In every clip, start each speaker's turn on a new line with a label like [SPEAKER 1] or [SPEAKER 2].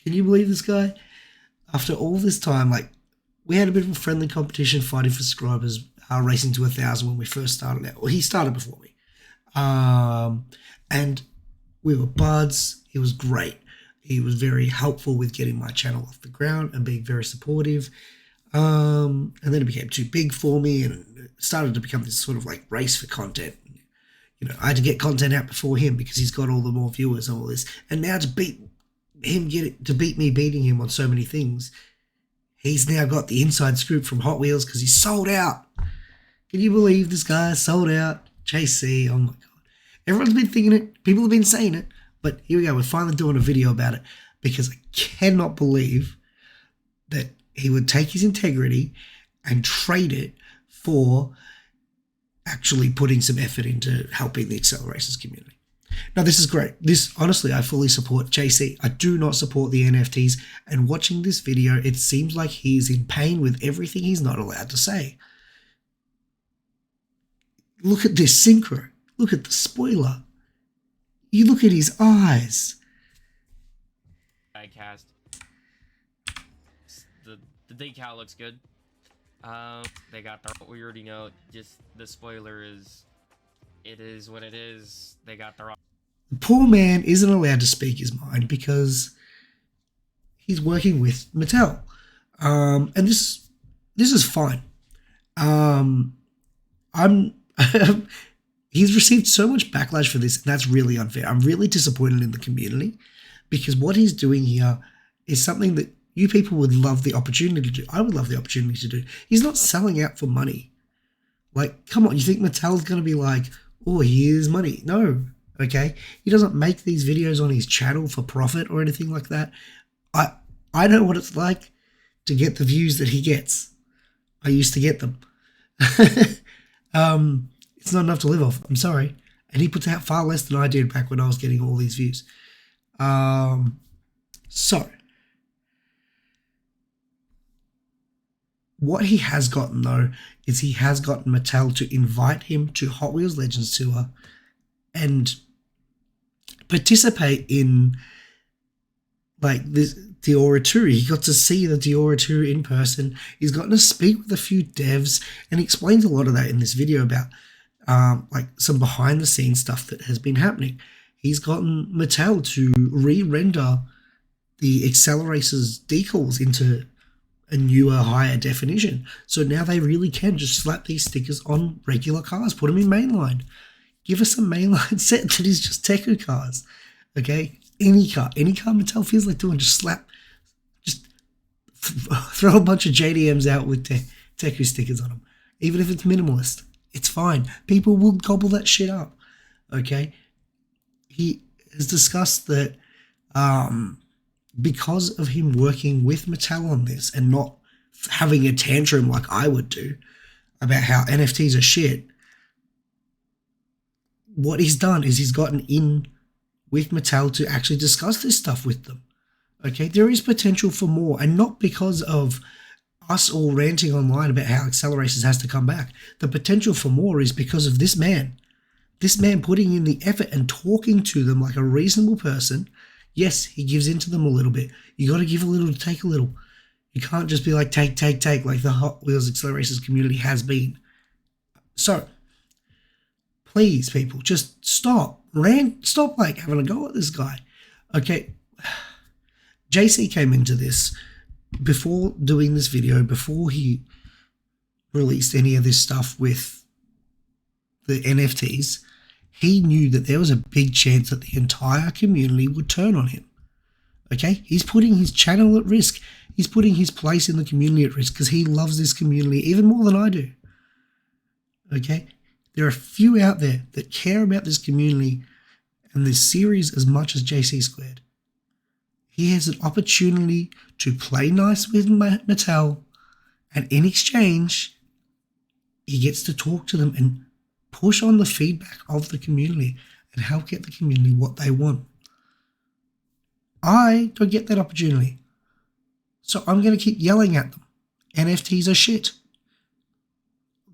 [SPEAKER 1] Can you believe this guy? After all this time, like, we had a bit of a friendly competition fighting for subscribers, racing to 1,000 when we first started out. Well, he started before me. And we were buds. He was great. He was very helpful with getting my channel off the ground and being very supportive. And then it became too big for me and it started to become this sort of like race for content. You know, I had to get content out before him because he's got all the more viewers and all this. And now to beat me beating him on so many things, he's now got the inside scoop from Hot Wheels because he's sold out. Can you believe this guy sold out? JayCee, oh my God. Everyone's been thinking it. People have been saying it. But here we go. We're finally doing a video about it because I cannot believe that he would take his integrity and trade it for actually putting some effort into helping the accelerators community. Now, this is great. This, honestly, I fully support JayCee. I do not support the NFTs. And watching this video, it seems like he's in pain with everything he's not allowed to say. Look at this synchro. Look at the spoiler. You look at his eyes.
[SPEAKER 2] Diecast. The decal looks good. They got their, we already know, just the spoiler is, it is what it is. They got their.
[SPEAKER 1] The poor man isn't allowed to speak his mind because he's working with Mattel. And this is fine. He's received so much backlash for this, and that's really unfair. I'm really disappointed in the community because what he's doing here is something that you people would love the opportunity to do. I would love the opportunity to do. He's not selling out for money. Like, come on, you think Mattel's going to be like, oh, here's money? No, okay? He doesn't make these videos on his channel for profit or anything like that. I know what it's like to get the views that he gets. I used to get them. It's not enough to live off. I'm sorry. And he puts out far less than I did back when I was getting all these views. So, what he has gotten, though, is he has gotten Mattel to invite him to Hot Wheels Legends Tour and participate in, like, this Diora Tour. He got to see the Diora Tour in person. He's gotten to speak with a few devs, and he explains a lot of that in this video about like some behind the scenes stuff that has been happening. He's gotten Mattel to re-render the accelerators decals into a newer, higher definition. So now they really can just slap these stickers on regular cars, put them in mainline. Give us a mainline set that is just Teku cars. Okay? Any car Mattel feels like doing, just throw a bunch of JDMs out with Teku stickers on them. Even if it's minimalist, it's fine. People will gobble that shit up. Okay? He has discussed that because of him working with Mattel on this and not having a tantrum like I would do about how NFTs are shit, what he's done is he's gotten in with Mattel to actually discuss this stuff with them. Okay, there is potential for more, and not because of us all ranting online about how accelerators has to come back. The potential for more is because of this man putting in the effort and talking to them like a reasonable person. Yes, he gives into them a little bit. You got to give a little to take a little. You can't just be like, take, like the Hot Wheels accelerators community has been. So, please, people, just stop. Stop like having a go at this guy. Okay, JayCee came into this before doing this video, before he released any of this stuff with the NFTs. He knew that there was a big chance that the entire community would turn on him. Okay? He's putting his channel at risk. He's putting his place in the community at risk because he loves this community even more than I do. Okay? There are few out there that care about this community and this series as much as JayCee Squared. He has an opportunity to play nice with Mattel, and in exchange, he gets to talk to them and push on the feedback of the community and help get the community what they want. I don't get that opportunity. So I'm going to keep yelling at them. NFTs are shit.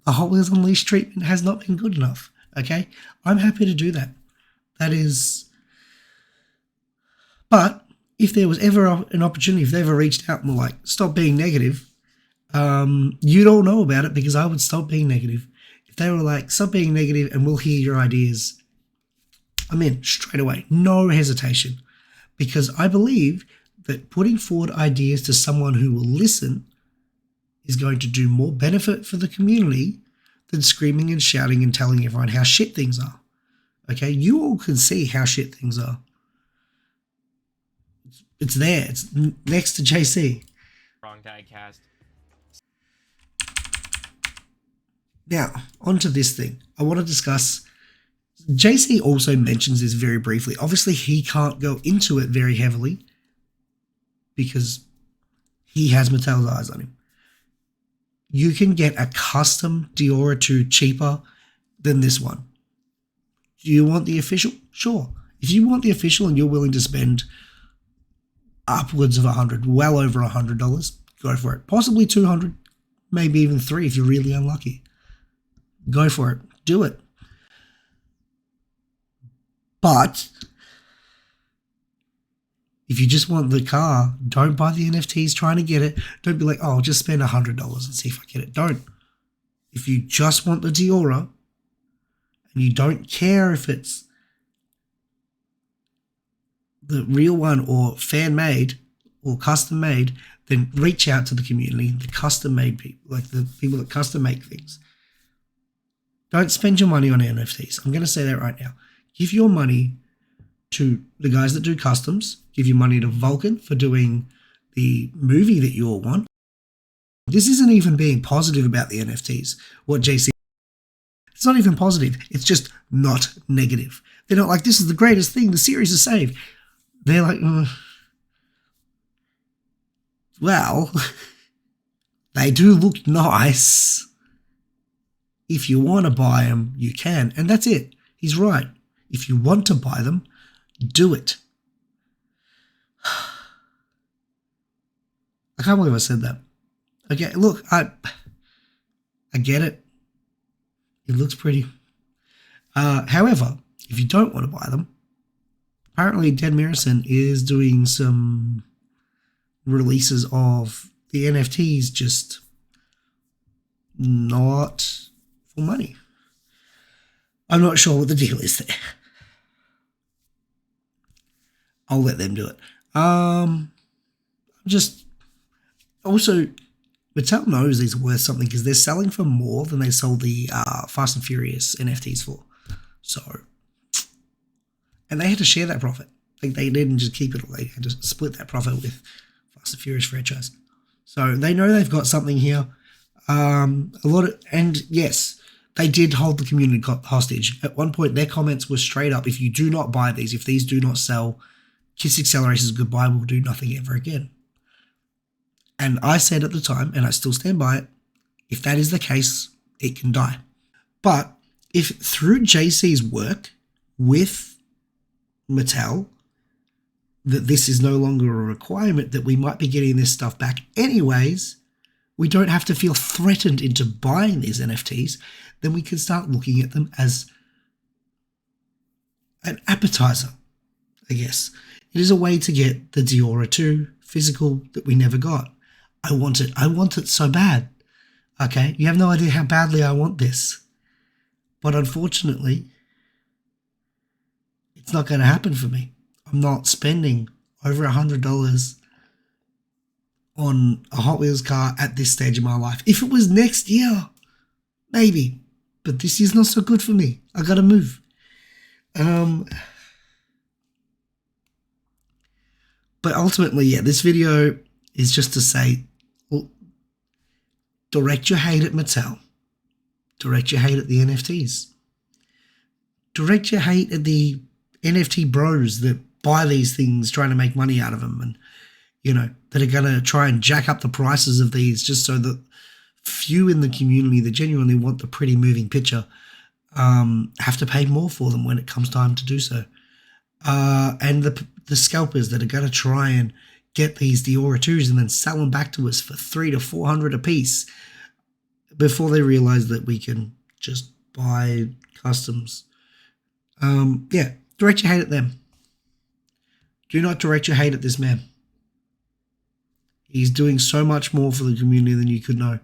[SPEAKER 1] The Hot Wheels Unleashed treatment has not been good enough. Okay? I'm happy to do that. That is... But if there was ever an opportunity, if they ever reached out and were like, stop being negative, you'd all know about it because I would stop being negative. If they were like, stop being negative and we'll hear your ideas, I'm in straight away, no hesitation. Because I believe that putting forward ideas to someone who will listen is going to do more benefit for the community than screaming and shouting and telling everyone how shit things are. Okay, you all can see how shit things are. It's there. It's next to JayCee.
[SPEAKER 2] Wrong die cast.
[SPEAKER 1] Now, onto this thing. I want to discuss. JayCee also mentions this very briefly. Obviously, he can't go into it very heavily because he has Mattel's eyes on him. You can get a custom Diora 2 cheaper than this one. Do you want the official? Sure. If you want the official and you're willing to spend upwards of $100, well over $100, go for it. Possibly $200, maybe even $300 if you're really unlucky. Go for it. Do it. But if you just want the car, don't buy the NFTs trying to get it. Don't be like, oh, I'll just spend $100 and see if I get it. Don't. If you just want the Diora and you don't care if it's the real one or fan-made or custom-made, then reach out to the community, the custom-made people, like the people that custom-make things. Don't spend your money on NFTs. I'm going to say that right now. Give your money to the guys that do customs. Give your money to Vulcan for doing the movie that you all want. This isn't even being positive about the NFTs, what JayCee. It's not even positive. It's just not negative. They're not like, this is the greatest thing. The series is saved. They're like, well, they do look nice. If you want to buy them, you can. And that's it. He's right. If you want to buy them, do it. I can't believe I said that. Okay, look, I get it. It looks pretty. However, if you don't want to buy them, apparently Dead Mirison is doing some releases of the NFTs, just not for money. I'm not sure what the deal is there. I'll let them do it. Just also, Mattel knows these are worth something because they're selling for more than they sold the Fast and Furious NFTs for. So, and they had to share that profit. Like they didn't just keep it all; they had to split that profit with Fast and Furious franchise. So they know they've got something here. And yes, they did hold the community hostage. At one point, their comments were straight up: if you do not buy these, if these do not sell, Kiss Acceleration's goodbye, we'll do nothing ever again. And I said at the time, and I still stand by it, if that is the case, it can die. But if through JayCee's work with Mattel, that this is no longer a requirement, that we might be getting this stuff back anyways, we don't have to feel threatened into buying these NFTs, then we can start looking at them as an appetizer, I guess. It is a way to get the Diora 2 physical that we never got. I want it. I want it so bad. Okay? You have no idea how badly I want this. But unfortunately, it's not going to happen for me. I'm not spending over $100 on a Hot Wheels car at this stage of my life. If it was next year, maybe. But this year's not so good for me. I got to move. But ultimately, yeah, this video is just to say, well, direct your hate at Mattel. Direct your hate at the NFTs. Direct your hate at the NFT bros that buy these things trying to make money out of them and, you know, that are going to try and jack up the prices of these just so that few in the community that genuinely want the pretty moving picture have to pay more for them when it comes time to do so. And the scalpers that are going to try and get these Diora 2s and then sell them back to us for $300 to $400 a piece before they realize that we can just buy customs. Yeah, direct your hate at them. Do not direct your hate at this man. He's doing so much more for the community than you could know.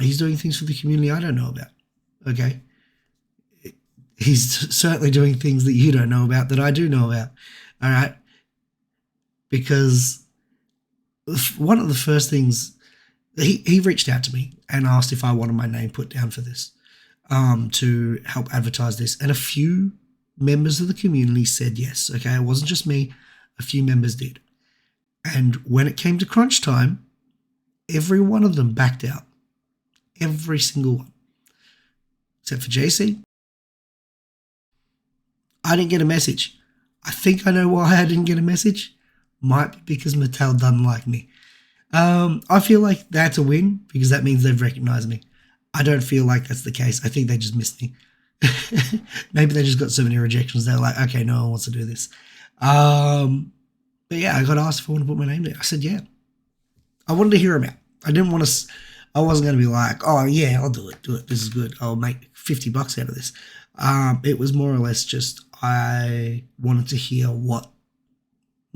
[SPEAKER 1] He's doing things for the community I don't know about. Okay? He's certainly doing things that you don't know about that I do know about. All right? Because one of the first things, he reached out to me and asked if I wanted my name put down for this, to help advertise this. And a few members of the community said yes. Okay? It wasn't just me. A few members did. And when it came to crunch time, every one of them backed out. Every single one. Except for JayCee. I didn't get a message. I think I know why I didn't get a message. Might be because Mattel doesn't like me. I feel like that's a win because that means they've recognized me. I don't feel like that's the case. I think they just missed me. Maybe they just got so many rejections. They're like, okay, no one wants to do this. But yeah, I got asked if I want to put my name there. I said, yeah. I wanted to hear him out. I didn't want to, I wasn't going to be like, oh yeah, I'll do it. This is good. I'll make $50 out of this. It was more or less just, I wanted to hear what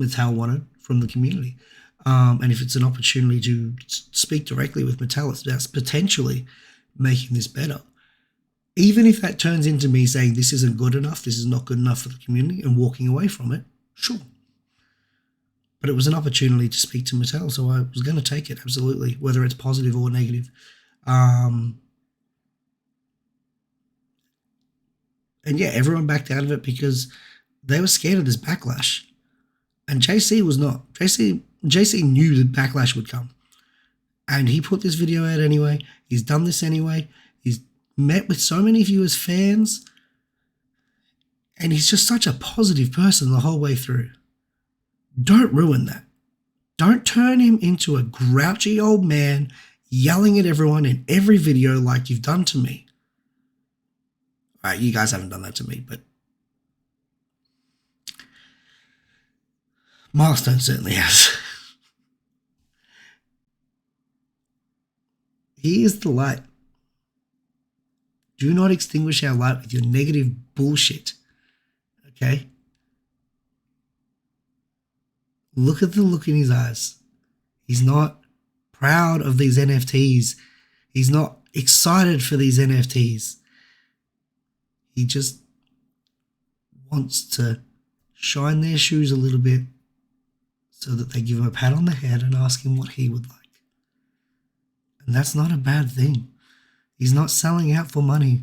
[SPEAKER 1] Mattel wanted from the community. And if it's an opportunity to speak directly with Mattel, it's about potentially making this better. Even if that turns into me saying this isn't good enough, this is not good enough for the community and walking away from it, sure. But it was an opportunity to speak to Mattel, so I was going to take it, absolutely, whether it's positive or negative. And yeah, everyone backed out of it because they were scared of this backlash. And JayCee was not. JayCee knew the backlash would come. And he put this video out anyway. He's done this anyway. He's met with so many of you as fans. And he's just such a positive person the whole way through. Don't ruin that. Don't turn him into a grouchy old man yelling at everyone in every video like you've done to me. All right, you guys haven't done that to me, but Milestone certainly has. He is the light. Do not extinguish our light with your negative bullshit. Okay? Look at the look in his eyes. He's not proud of these NFTs. He's not excited for these NFTs. He just wants to shine their shoes a little bit so that they give him a pat on the head and ask him what he would like. And that's not a bad thing. He's not selling out for money.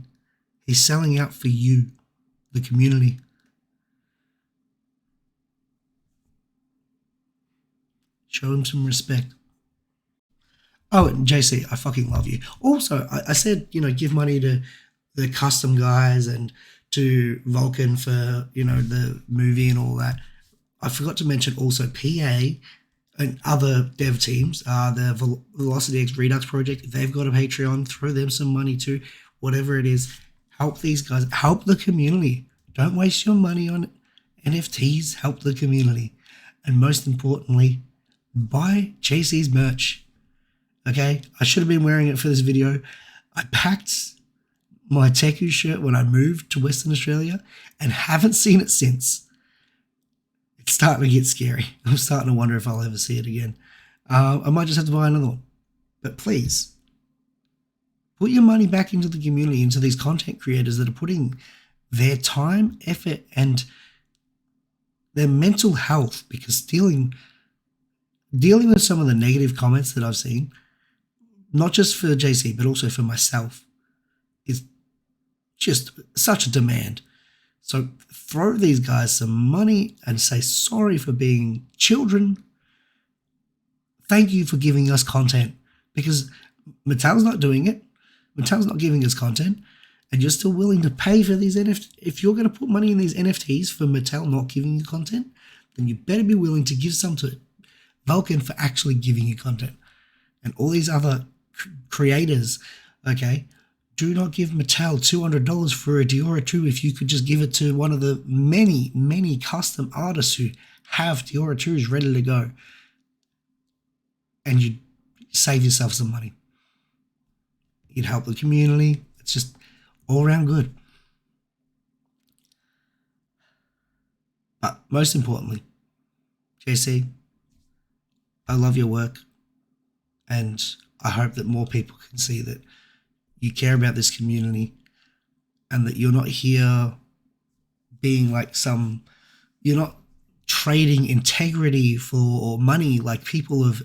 [SPEAKER 1] He's selling out for you, the community. Show him some respect. Oh, and JayCee, I fucking love you. Also, I said, give money to the custom guys and to Vulcan for, the movie and all that. I forgot to mention also PA and other dev teams, the Velocity X Redux project. If they've got a Patreon, throw them some money too. Whatever it is, help these guys. Help the community. Don't waste your money on NFTs. Help the community. And most importantly, buy JayCee's merch. Okay? I should have been wearing it for this video. I packed my Teku shirt when I moved to Western Australia and haven't seen it since. It's starting to get scary. I'm starting to wonder if I'll ever see it again. I might just have to buy another one. But please, put your money back into the community, into these content creators that are putting their time, effort, and their mental health, because dealing with some of the negative comments that I've seen, not just for JayCee, but also for myself, is just such a demand. So throw these guys some money and say sorry for being children. Thank you for giving us content, because Mattel's not doing it. Mattel's not giving us content, and you're still willing to pay for these NFTs. If you're going to put money in these NFTs for Mattel not giving you content, then you better be willing to give some to Vulcan for actually giving you content. And all these other creators, okay, do not give Mattel $200 for a Diora 2 if you could just give it to one of the many, many custom artists who have Diora 2s ready to go. And you'd save yourself some money. You'd help the community. It's just all around good. But most importantly, JayCee, I love your work, and I hope that more people can see that you care about this community and that you're not here being like you're not trading integrity for money like people have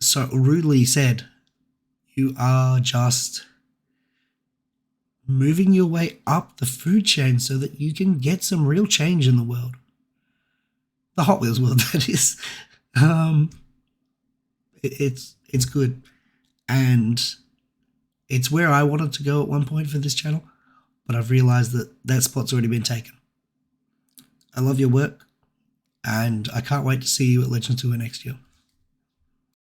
[SPEAKER 1] so rudely said. You are just moving your way up the food chain so that you can get some real change in the world. The Hot Wheels world, that is. It's good. And it's where I wanted to go at one point for this channel, but I've realized that that spot's already been taken. I love your work, and I can't wait to see you at Legend Tour next year.